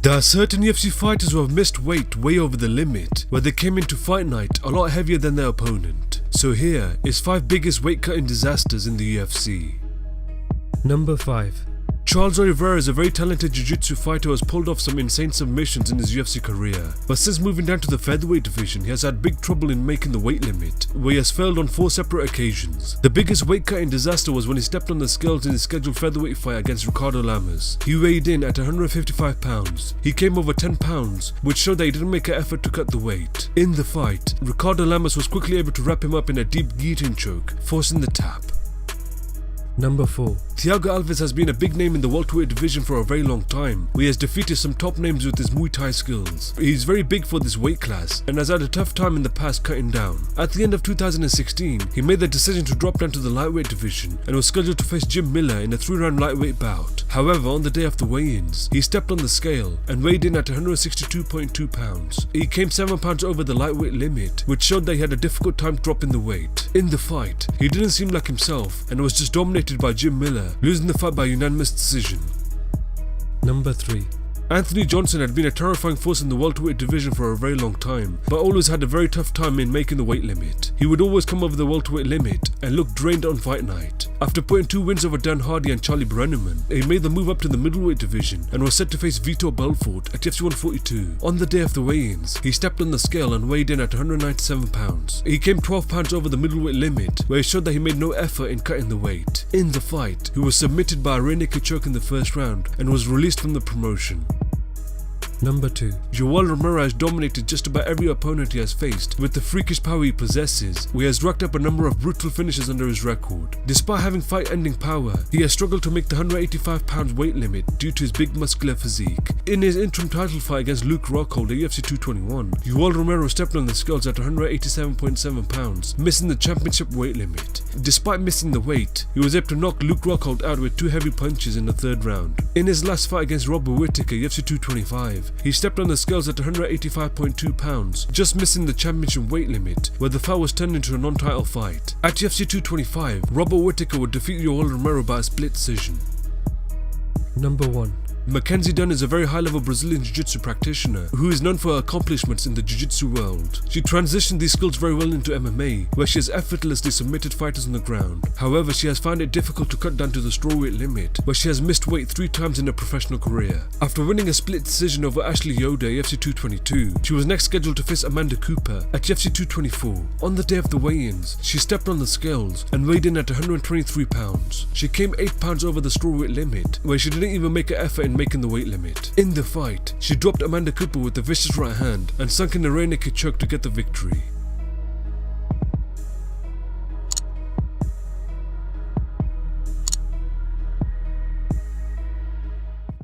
There are certain UFC fighters who have missed weight way over the limit, where they came into fight night a lot heavier than their opponent. So here is 5 biggest weight cutting disasters in the UFC. Number 5. Charles Oliveira is a very talented jiu-jitsu fighter who has pulled off some insane submissions in his UFC career, but since moving down to the featherweight division he has had big trouble in making the weight limit, where he has failed on 4 separate occasions. The biggest weight cutting disaster was when he stepped on the scales in his scheduled featherweight fight against Ricardo Lamas. He weighed in at 155 pounds. He came over 10 pounds, which showed that he didn't make an effort to cut the weight. In the fight, Ricardo Lamas was quickly able to wrap him up in a deep guillotine choke, forcing the tap. Number 4. Thiago Alves has been a big name in the welterweight division for a very long time, where he has defeated some top names with his Muay Thai skills. He is very big for this weight class and has had a tough time in the past cutting down. At the end of 2016, he made the decision to drop down to the lightweight division and was scheduled to face Jim Miller in a 3-round lightweight bout. However, on the day of the weigh-ins, he stepped on the scale and weighed in at 162.2 pounds. He came 7 pounds over the lightweight limit, which showed that he had a difficult time dropping the weight. In the fight, he didn't seem like himself and was just dominated by Jim Miller, losing the fight by unanimous decision. Number 3. Anthony Johnson had been a terrifying force in the welterweight division for a very long time, but always had a very tough time in making the weight limit. He would always come over the welterweight limit and look drained on fight night. After putting 2 wins over Dan Hardy and Charlie Brenneman, he made the move up to the middleweight division and was set to face Vitor Belfort at UFC 142. On the day of the weigh-ins, he stepped on the scale and weighed in at 197 pounds. He came 12 pounds over the middleweight limit, where he showed that he made no effort in cutting the weight. In the fight, he was submitted by a rear naked choke in the first round and was released from the promotion. Number 2. Yoel Romero has dominated just about every opponent he has faced with the freakish power he possesses, where he has racked up a number of brutal finishes under his record. Despite having fight-ending power, he has struggled to make the 185 pounds weight limit due to his big muscular physique. In his interim title fight against Luke Rockhold at UFC 221, Yoel Romero stepped on the scales at 187.7 pounds, missing the championship weight limit. Despite missing the weight, he was able to knock Luke Rockhold out with 2 heavy punches in the 3rd round. In his last fight against Robert Whittaker at UFC 225, he stepped on the scales at 185.2 pounds, just missing the championship weight limit, where the fight was turned into a non-title fight. At UFC 225, Robert Whittaker would defeat Yoel Romero by a split decision. Number 1. Mackenzie Dunn is a very high-level Brazilian jiu-jitsu practitioner who is known for her accomplishments in the jiu-jitsu world. She transitioned these skills very well into MMA, where she has effortlessly submitted fighters on the ground. However, she has found it difficult to cut down to the strawweight limit, where she has missed weight 3 times in her professional career. After winning a split decision over Ashley Yoder at UFC 222, she was next scheduled to face Amanda Cooper at UFC 224. On the day of the weigh-ins, she stepped on the scales and weighed in at 123 pounds. She came 8 pounds over the strawweight limit, where she didn't even make an effort in making the weight limit. In the fight, she dropped Amanda Cooper with a vicious right hand and sunk in a rear naked choke to get the victory.